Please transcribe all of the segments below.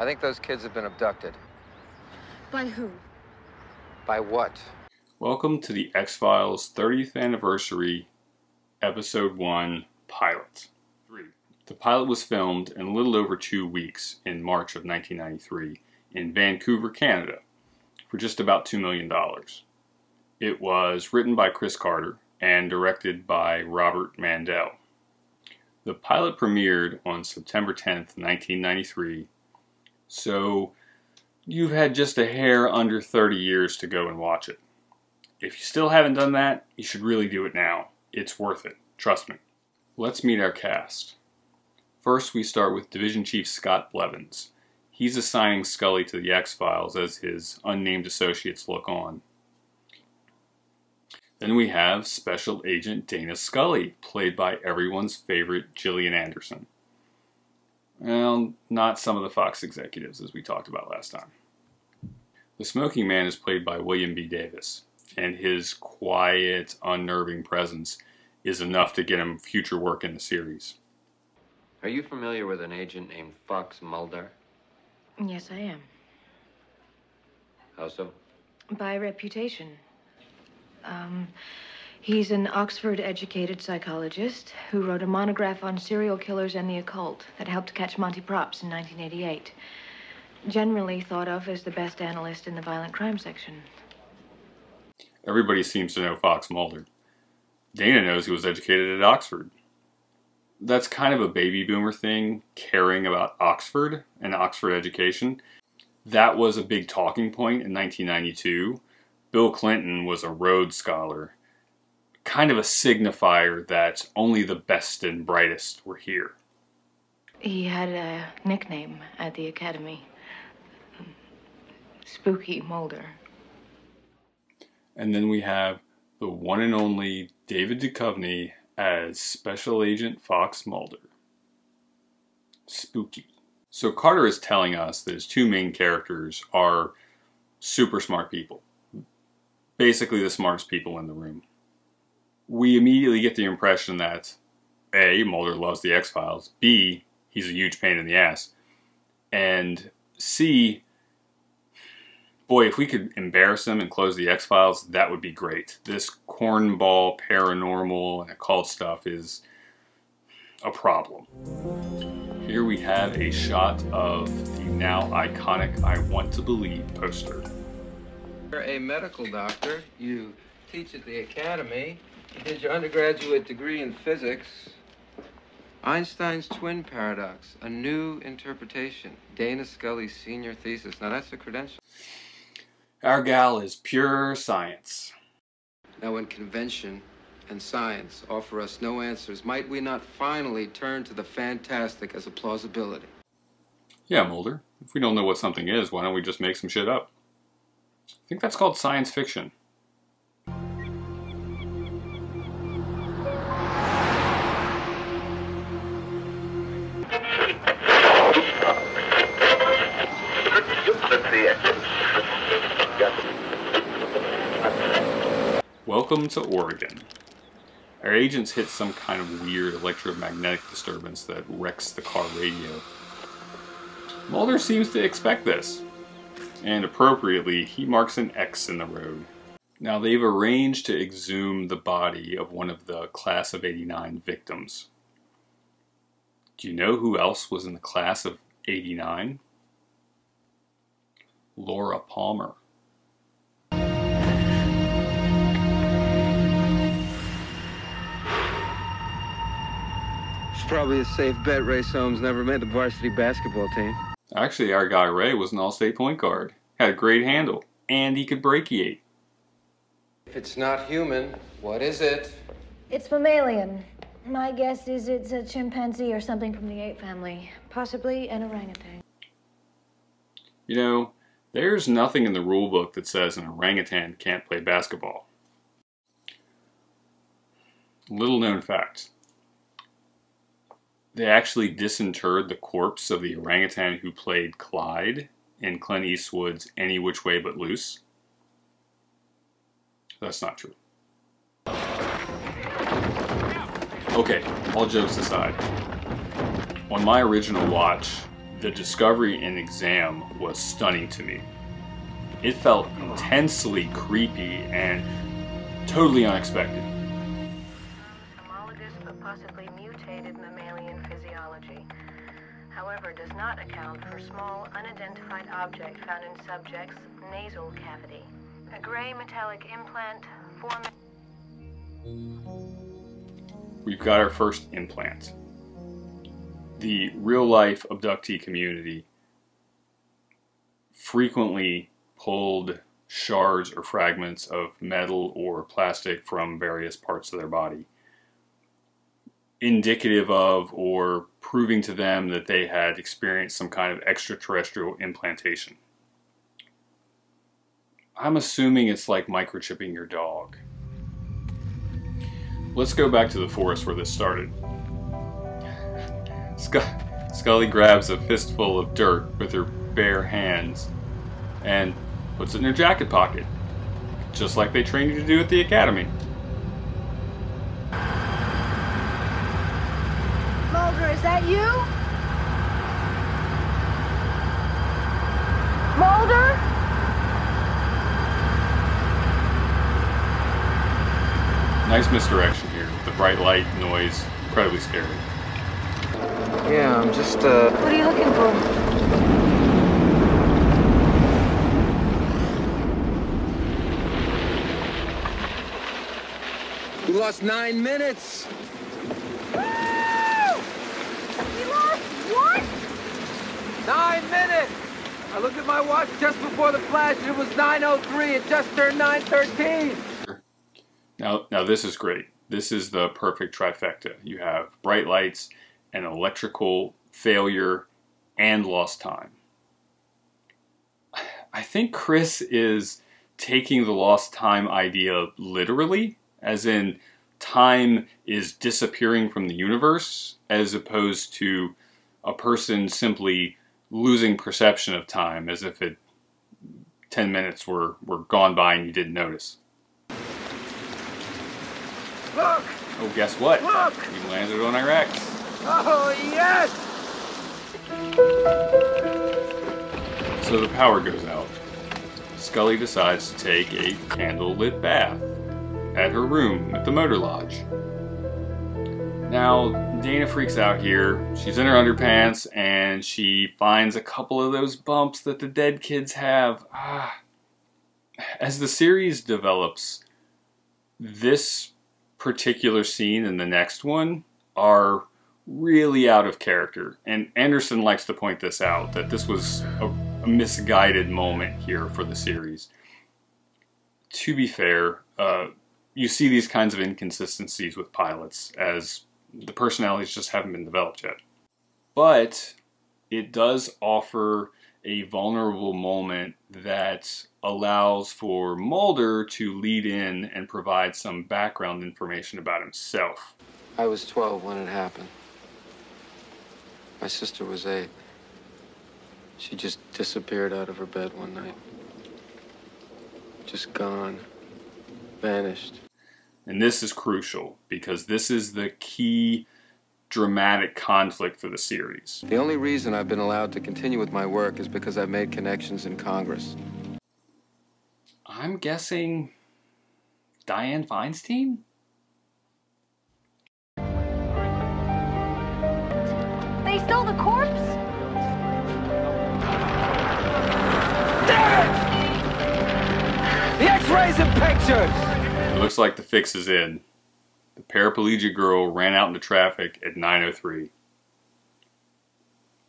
I think those kids have been abducted. By who? By what? Welcome to the X-Files 30th Anniversary, Episode 1, Pilot. The pilot was filmed in a little over 2 weeks in March of 1993 in Vancouver, Canada, for just about $2 million. It was written by Chris Carter and directed by Robert Mandel. The pilot premiered on September 10th, 1993, so you've had just a hair under 30 years to go and watch it. If you still haven't done that, you should really do it now. It's worth it. Trust me. Let's meet our cast. First, we start with Division Chief Scott Blevins. He's assigning Scully to the X-Files as his unnamed associates look on. Then we have Special Agent Dana Scully, played by everyone's favorite Gillian Anderson. Well, not some of the Fox executives, as we talked about last time. The Smoking Man is played by William B. Davis, and his quiet, unnerving presence is enough to get him future work in the series. Are you familiar with an agent named Fox Mulder? Yes, I am. How so? By reputation. He's an Oxford-educated psychologist who wrote a monograph on serial killers and the occult that helped catch Monty Props in 1988. Generally thought of as the best analyst in the violent crime section. Everybody seems to know Fox Mulder. Dana knows he was educated at Oxford. That's kind of a baby boomer thing, caring about Oxford and Oxford education. That was a big talking point in 1992. Bill Clinton was a Rhodes Scholar, kind of a signifier that only the best and brightest were here. He had a nickname at the academy. Spooky Mulder. And then we have the one and only David Duchovny as Special Agent Fox Mulder. Spooky. So Carter is telling us that his two main characters are super smart people. Basically the smartest people in the room. We immediately get the impression that A, Mulder loves the X-Files, B, he's a huge pain in the ass, and C, boy, if we could embarrass him and close the X-Files, that would be great. This cornball paranormal and occult stuff is a problem. Here we have a shot of the now iconic I Want to Believe poster. You're a medical doctor. You teach at the academy. You did your undergraduate degree in physics. Einstein's twin paradox, a new interpretation. Dana Scully's senior thesis. Now that's a credential. Our gal is pure science. Now when convention and science offer us no answers, might we not finally turn to the fantastic as a plausibility? Yeah, Mulder. If we don't know what something is, why don't we just make some shit up? I think that's called science fiction. Welcome to Oregon. Our agents hit some kind of weird electromagnetic disturbance that wrecks the car radio. Mulder seems to expect this. And appropriately, he marks an X in the road. Now they've arranged to exhume the body of one of the class of '89 victims. Do you know who else was in the class of '89? Laura Palmer. It's probably a safe bet Ray Soames never made the varsity basketball team. Actually, our guy Ray was an all-state point guard. Had a great handle. And he could brachiate. If it's not human, what is it? It's mammalian. My guess is it's a chimpanzee or something from the ape family. Possibly an orangutan. You know, there's nothing in the rule book that says an orangutan can't play basketball. Little known fact. They actually disinterred the corpse of the orangutan who played Clyde in Clint Eastwood's Any Which Way But Loose. That's not true. Okay, all jokes aside. On my original watch, The discovery and exam was stunning to me. It felt intensely creepy and totally unexpected. Homologous but possibly mutated mammalian physiology. However, does not account for small, unidentified object found in subject's nasal cavity. A gray metallic implant forming. We've got our first implant. The real-life abductee community frequently pulled shards or fragments of metal or plastic from various parts of their body, indicative of or proving to them that they had experienced some kind of extraterrestrial implantation. I'm assuming it's like microchipping your dog. Let's go back to the forest where this started. Scully grabs a fistful of dirt with her bare hands and puts it in her jacket pocket, just like they trained you to do at the academy. Mulder, is that you? Mulder? Nice misdirection here. The bright light, noise, incredibly scary. Yeah, I'm just, What are you looking for? We lost 9 minutes. We lost what? 9 minutes! I looked at my watch just before the flash and it was 9:03. It just turned 9:13. Now this is great. This is the perfect trifecta. You have bright lights, an electrical failure, and lost time. I think Chris is taking the lost time idea literally, as in time is disappearing from the universe, as opposed to a person simply losing perception of time, as if 10 minutes were gone by and you didn't notice. Look! Oh, guess what? Look! We landed on our X. Oh, yes! So the power goes out. Scully decides to take a candlelit bath at her room at the motor lodge. Now, Dana freaks out here. She's in her underpants and she finds a couple of those bumps that the dead kids have. As the series develops, this particular scene and the next one are really out of character. And Anderson likes to point this out, that this was a misguided moment here for the series. To be fair, you see these kinds of inconsistencies with pilots as the personalities just haven't been developed yet. But it does offer a vulnerable moment that allows for Mulder to lead in and provide some background information about himself. I was 12 when it happened. My sister was 8. She just disappeared out of her bed one night. Just gone. Vanished. And this is crucial because this is the key dramatic conflict for the series. The only reason I've been allowed to continue with my work is because I've made connections in Congress. I'm guessing Dianne Feinstein? They stole the corpse? Damn it! The X-rays and pictures! It looks like the fix is in. The paraplegic girl ran out into traffic at 9:03.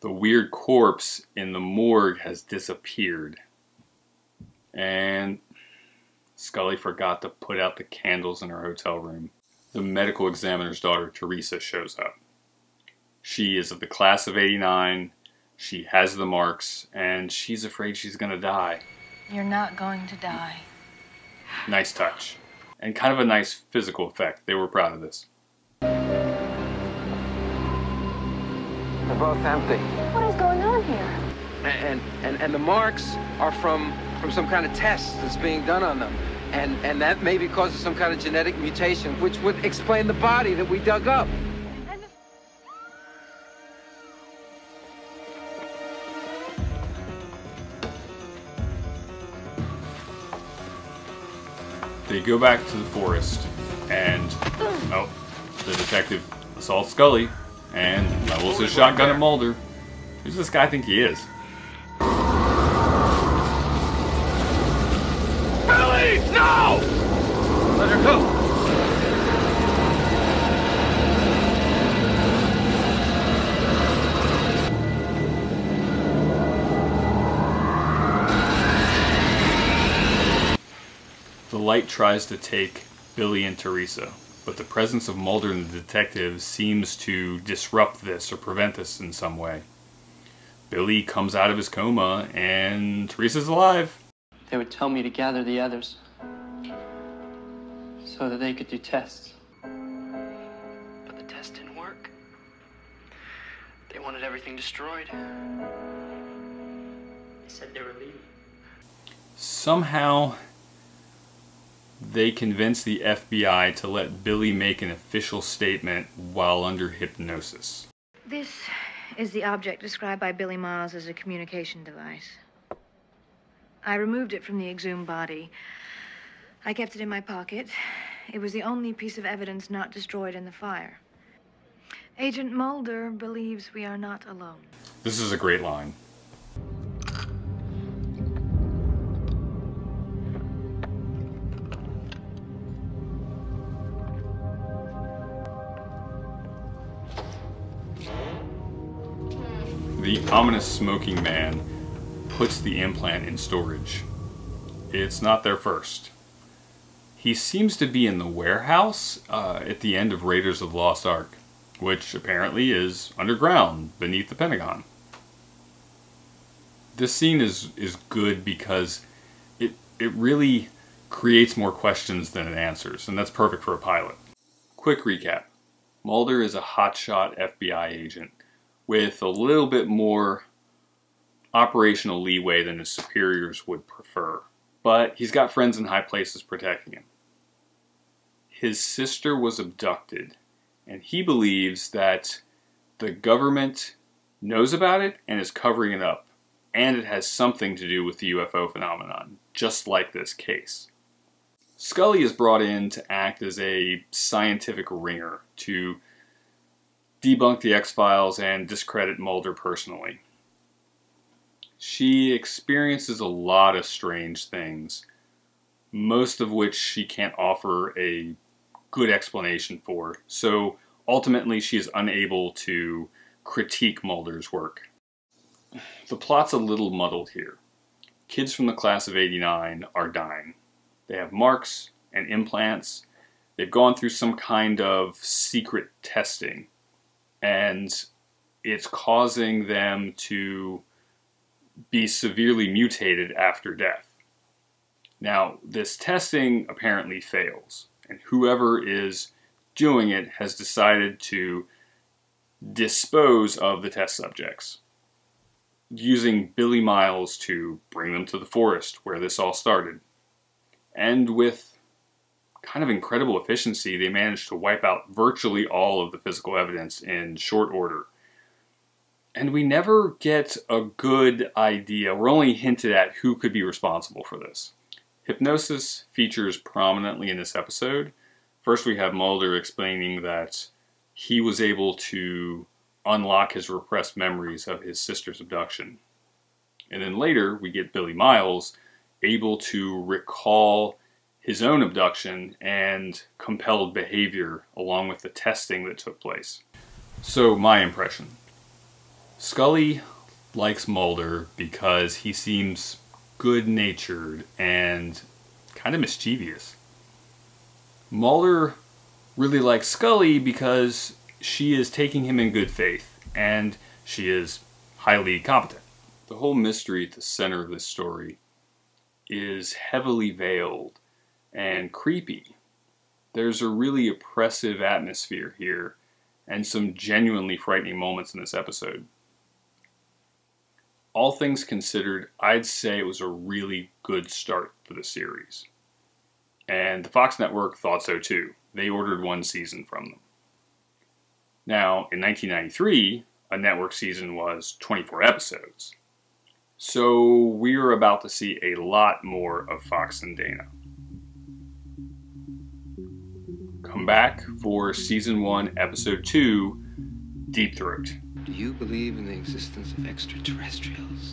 The weird corpse in the morgue has disappeared. And Scully forgot to put out the candles in her hotel room. The medical examiner's daughter, Teresa, shows up. She is of the class of '89. She has the marks, and she's afraid she's gonna die. You're not going to die. Nice touch. And kind of a nice physical effect. They were proud of this. They're both empty. What is going on here? And the marks are from some kind of test that's being done on them. And that maybe causes some kind of genetic mutation, which would explain the body that we dug up. They go back to the forest, and oh, the detective assaults Scully and levels his shotgun at Mulder. Who's this guy think he is? Billy, no! Let her go. The light tries to take Billy and Teresa, but the presence of Mulder and the detective seems to disrupt this or prevent this in some way. Billy comes out of his coma and Teresa's alive. They would tell me to gather the others so that they could do tests. But the test didn't work. They wanted everything destroyed. They said they were leaving. Somehow, they convince the FBI to let Billy make an official statement while under hypnosis. This is the object described by Billy Miles as a communication device. I removed it from the exhumed body. I kept it in my pocket. It was the only piece of evidence not destroyed in the fire. Agent Mulder believes we are not alone. This is a great line. The ominous smoking man puts the implant in storage. It's not there first. He seems to be in the warehouse at the end of Raiders of the Lost Ark, which apparently is underground beneath the Pentagon. This scene is good because it really creates more questions than it answers, and that's perfect for a pilot. Quick recap. Mulder is a hotshot FBI agent with a little bit more operational leeway than his superiors would prefer. But he's got friends in high places protecting him. His sister was abducted, and he believes that the government knows about it and is covering it up, and it has something to do with the UFO phenomenon, just like this case. Scully is brought in to act as a scientific ringer to debunk the X-Files and discredit Mulder personally. She experiences a lot of strange things, most of which she can't offer a good explanation for, so ultimately she is unable to critique Mulder's work. The plot's a little muddled here. Kids from the class of '89 are dying. They have marks and implants. They've gone through some kind of secret testing, and it's causing them to be severely mutated after death. Now, this testing apparently fails, and whoever is doing it has decided to dispose of the test subjects, using Billy Miles to bring them to the forest where this all started. And with kind of incredible efficiency, they managed to wipe out virtually all of the physical evidence in short order. And we never get a good idea. We're only hinted at who could be responsible for this. Hypnosis features prominently in this episode. First, we have Mulder explaining that he was able to unlock his repressed memories of his sister's abduction. And then later, we get Billy Miles able to recall his own abduction and compelled behavior along with the testing that took place. So, my impression. Scully likes Mulder because he seems good-natured and kind of mischievous. Mulder really likes Scully because she is taking him in good faith and she is highly competent. The whole mystery at the center of this story is heavily veiled and creepy. There's a really oppressive atmosphere here and some genuinely frightening moments in this episode. All things considered, I'd say it was a really good start for the series. And the Fox network thought so too. They ordered one season from them. Now, in 1993, a network season was 24 episodes. So we are about to see a lot more of Fox and Dana. Come back for Season 1, Episode 2, Deep Throat. Do you believe in the existence of extraterrestrials?